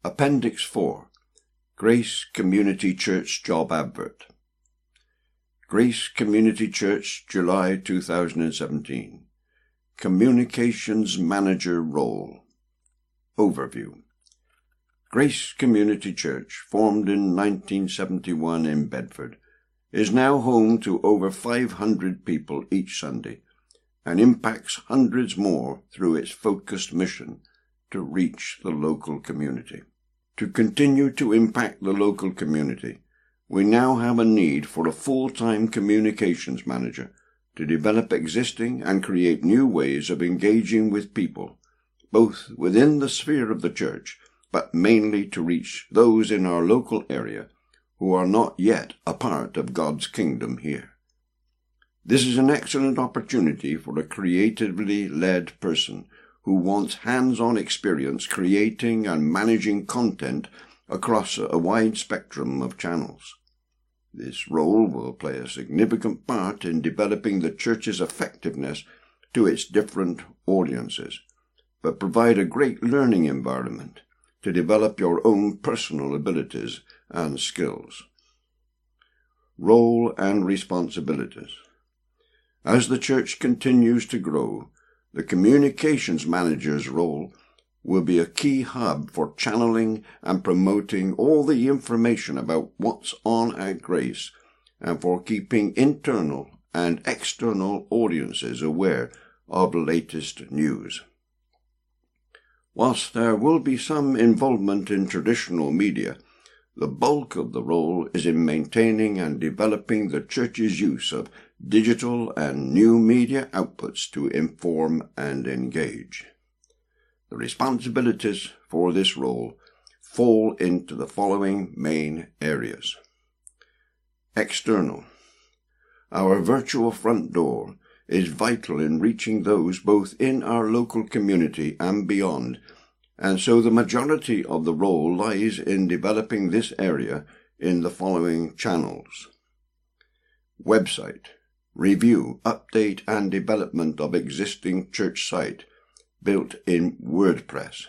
Appendix 4. Grace Community Church Job Advert. Grace Community Church, July 2017. Communications Manager Role. Overview. Grace Community Church, formed in 1971 in Bedford, is now home to over 500 people each Sunday and impacts hundreds more through its focused mission to reach the local community. To continue to impact the local community, we now have a need for a full-time communications manager to develop existing and create new ways of engaging with people, both within the sphere of the church, but mainly to reach those in our local area who are not yet a part of God's kingdom here. This is an excellent opportunity for a creatively led person who wants hands-on experience creating and managing content across a wide spectrum of channels. This role will play a significant part in developing the church's effectiveness to its different audiences, but provide a great learning environment to develop your own personal abilities and skills. Role and responsibilities. As the church continues to grow, the communications manager's role will be a key hub for channeling and promoting all the information about what's on at Grace and for keeping internal and external audiences aware of the latest news. Whilst there will be some involvement in traditional media, the bulk of the role is in maintaining and developing the church's use of digital and new media outputs to inform and engage. The responsibilities for this role fall into the following main areas. External. Our virtual front door is vital in reaching those both in our local community and beyond, and so the majority of the role lies in developing this area in the following channels. Website. Review, update and development of existing church site built in WordPress.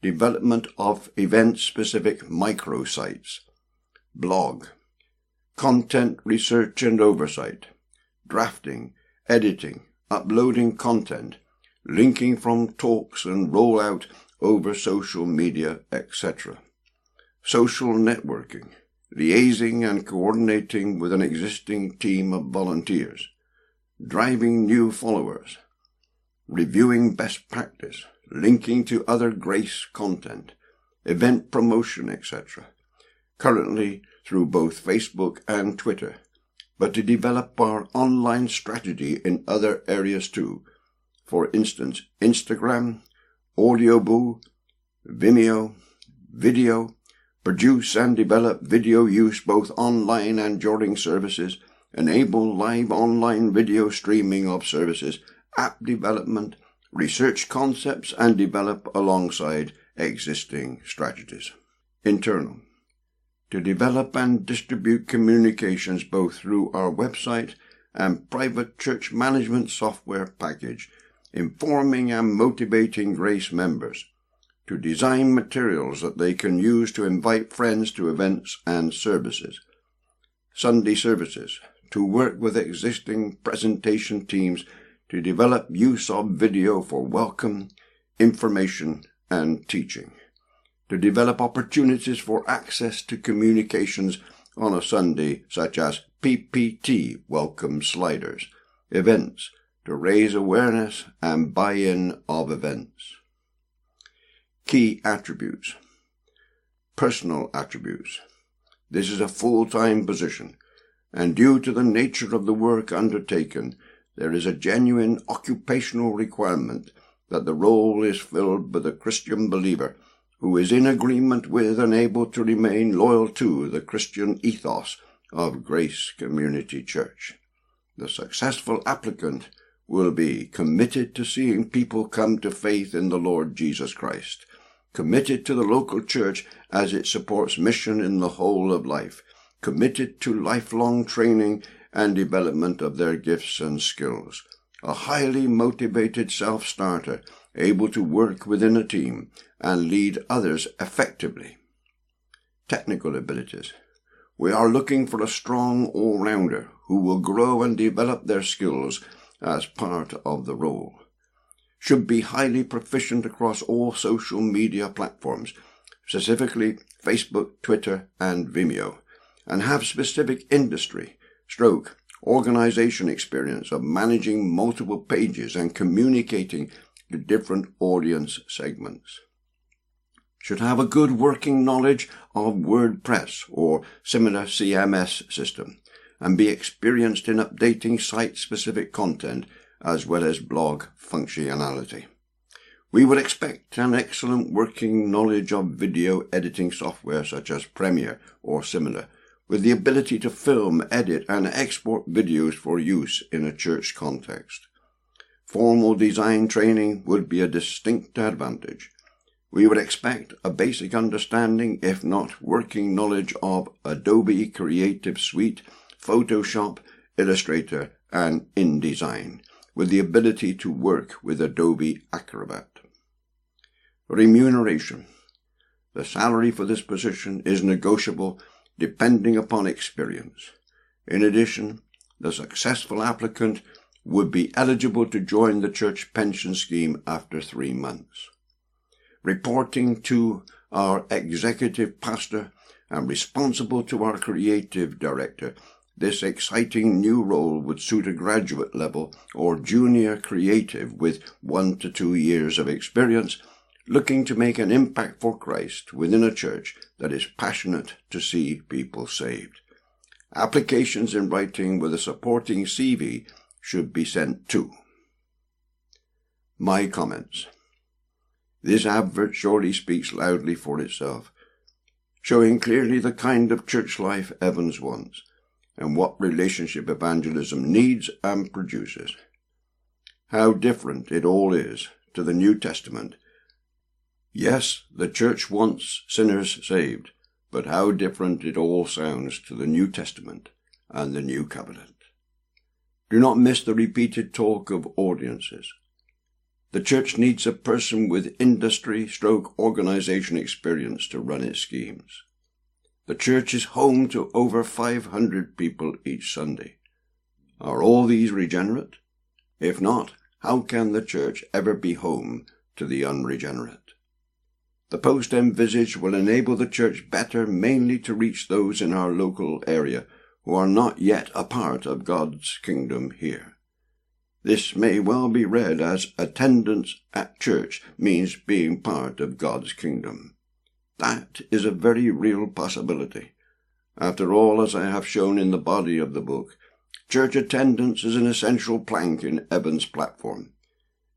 Development of event-specific microsites. Blog. Content research and oversight. Drafting, editing, uploading content, linking from talks and rollout over social media, etc. Social networking. Liaising and coordinating with an existing team of volunteers, driving new followers, reviewing best practice, linking to other Grace content, event promotion, etc., currently through both Facebook and Twitter, but to develop our online strategy in other areas too, for instance, Instagram, Audioboo, Vimeo, video, produce and develop video use both online and during services, enable live online video streaming of services, app development, research concepts and develop alongside existing strategies. Internal. To develop and distribute communications both through our website and private church management software package, informing and motivating Grace members, to design materials that they can use to invite friends to events and services. Sunday services, to work with existing presentation teams to develop use of video for welcome, information, and teaching. To develop opportunities for access to communications on a Sunday, such as PPT welcome sliders, events, to raise awareness and buy-in of events. Key attributes. Personal attributes. This is a full-time position, and due to the nature of the work undertaken, there is a genuine occupational requirement that the role is filled by a Christian believer who is in agreement with and able to remain loyal to the Christian ethos of Grace Community Church. The successful applicant will be committed to seeing people come to faith in the Lord Jesus Christ, committed to the local church as it supports mission in the whole of life, committed to lifelong training and development of their gifts and skills, a highly motivated self-starter able to work within a team and lead others effectively. Technical abilities. We are looking for a strong all-rounder who will grow and develop their skills as part of the role. Should be highly proficient across all social media platforms, specifically Facebook, Twitter, and Vimeo, and have specific industry, organization experience of managing multiple pages and communicating to different audience segments. Should have a good working knowledge of WordPress or similar CMS system, and be experienced in updating site-specific content as well as blog functionality. We would expect an excellent working knowledge of video editing software such as Premiere or similar, with the ability to film, edit, and export videos for use in a church context. Formal design training would be a distinct advantage. We would expect a basic understanding, if not working knowledge, of Adobe Creative Suite, Photoshop, Illustrator, and InDesign, with the ability to work with Adobe Acrobat. Remuneration. The salary for this position is negotiable depending upon experience. In addition, the successful applicant would be eligible to join the church pension scheme after 3 months. Reporting to our executive pastor and responsible to our creative director, this exciting new role would suit a graduate level or junior creative with 1 to 2 years of experience, looking to make an impact for Christ within a church that is passionate to see people saved. Applications in writing with a supporting CV should be sent to. My comments. This advert surely speaks loudly for itself, showing clearly the kind of church life Evans wants, and what relationship evangelism needs and produces. How different it all is to the New Testament. Yes, the church wants sinners saved, but how different it all sounds to the New Testament and the New Covenant. Do not miss the repeated talk of audiences. The church needs a person with industry/organization experience to run its schemes. The church is home to over 500 people each Sunday. Are all these regenerate? If not, how can the church ever be home to the unregenerate? The post envisaged will enable the church better mainly to reach those in our local area who are not yet a part of God's kingdom here. This may well be read as attendance at church means being part of God's kingdom. That is a very real possibility. After all, as I have shown in the body of the book, church attendance is an essential plank in Evans' platform.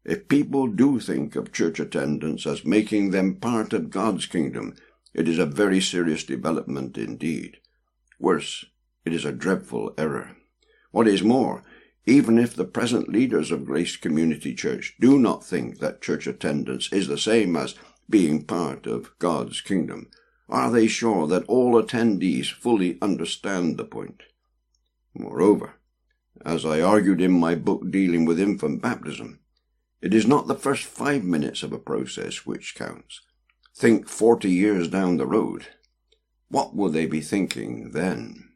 If people do think of church attendance as making them part of God's kingdom, it is a very serious development indeed. Worse, it is a dreadful error. What is more, even if the present leaders of Grace Community Church do not think that church attendance is the same as being part of God's kingdom, are they sure that all attendees fully understand the point? Moreover, as I argued in my book dealing with infant baptism, it is not the first 5 minutes of a process which counts. Think 40 years down the road. What will they be thinking then?